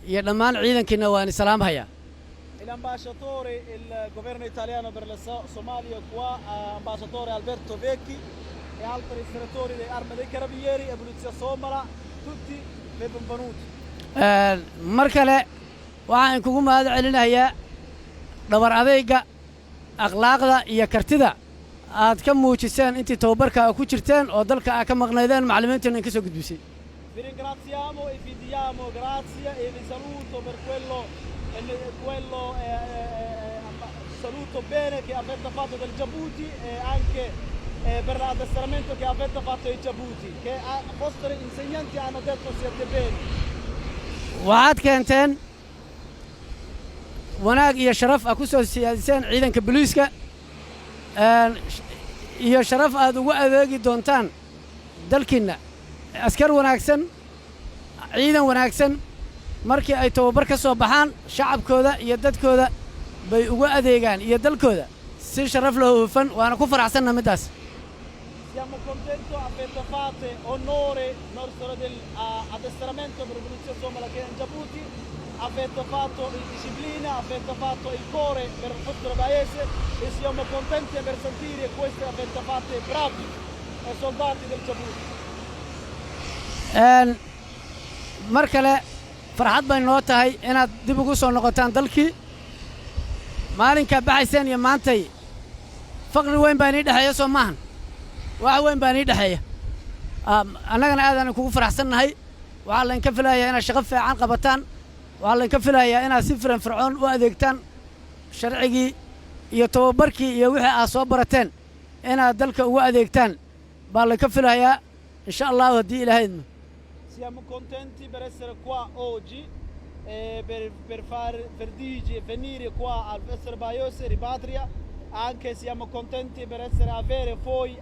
iyo dhammaan ciidankiina waan salaam hayaa. L'ambasciatore il governo italiano per la Somalia qua, ambasciatore Alberto Vecchi e altri senatori delle armi dei carabinieri e polizia somala, tutti benvenuti. mar kale waxaan kugu mahad celinayaa dhabar adayga akhlaaqda iyo kartida aad ka muujiseen intii tababarka ku jirteen oo dalka aad ka maqnaydeen macallimiinteena in ka soo gudbisay. Vi ringraziamo e vi diamo grazie e vi saluto per quello saluto bene che avete fatto del Djibouti e anche per l'addestramento che avete fatto in Djibouti, che i vostri insegnanti hanno detto siete bene. waxaad keenteen wanaag iyo sharaf aad ku soo siyaadiseen ciidanka booliiska iyo sharaf aad ugu adeegi doontaan dalkiina askar wanaagsan ciidan wanaagsan markii ay tababar ka soo baxaan shacabkooda iyo dadkooda bay ugu adeegaan iyo dalkooda si sharaf leh oo hufan waana ku faraxsanna midaas. Siamo contenti avete fatto onore nostro del addestramento per la polizia somala che è in Djibouti, avete fatto disciplina, avete fatto il cuore per il nostro paese e siamo contenti per sentire queste avete fatte bravi soldati del Djibouti. mar kale farxad bay noo tahay inaad dib ugu soo noqotaan dalkii maalinka baxayseen iyo maantay faqri weyn baa inii dhexeeya soo maahan wax weyn baa inii dhexeeya annagana aadaan kugu faraxsannahay waxaa laynka filayaa inaad shaqo fiican qabataan waxaa laynka filayaa inaad si firfircoon u adeegtaan sharcigii iyo tababarkii iyo wixii aad soo barateen inaad dalka ugu adeegtaan baa laynka filayaa insha allahu haddii ilaahay idmo. Siamo contenti per essere qua oggi per venire qua al Festival Baiose Ripatria, anche siamo contenti per avere voi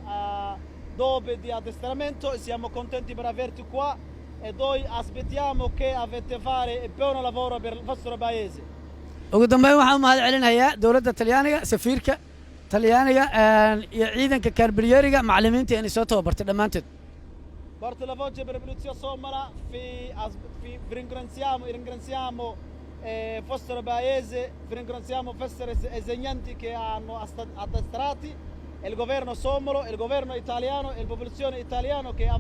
dopo di addestramento e siamo contenti per averti qua e noi aspettiamo che avete fare un buon lavoro per il vostro paese. ugu dambeyn waxaan u mahad celinayaa dowladda Talyaaniga safiirka Talyaaniga iyo ciidanka kaarbiyeeriga macallimiinta inay soo tababartay dhammaantood. Porto la voce per la polizia somala, vi ringraziamo il vostro paese, vi ringraziamo i vostri insegnanti che hanno addestrati, il governo somalo, il governo italiano e la popolazione italiana che ha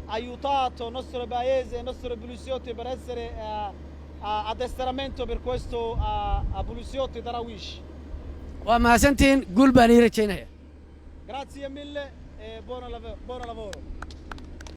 aiutato il nostro paese e i nostri poliziotti per essere addestramento per questo poliziotti Darawish. waa mahadsantihiin guul baan ii rajaynayaa. Grazie mille e buon lavoro.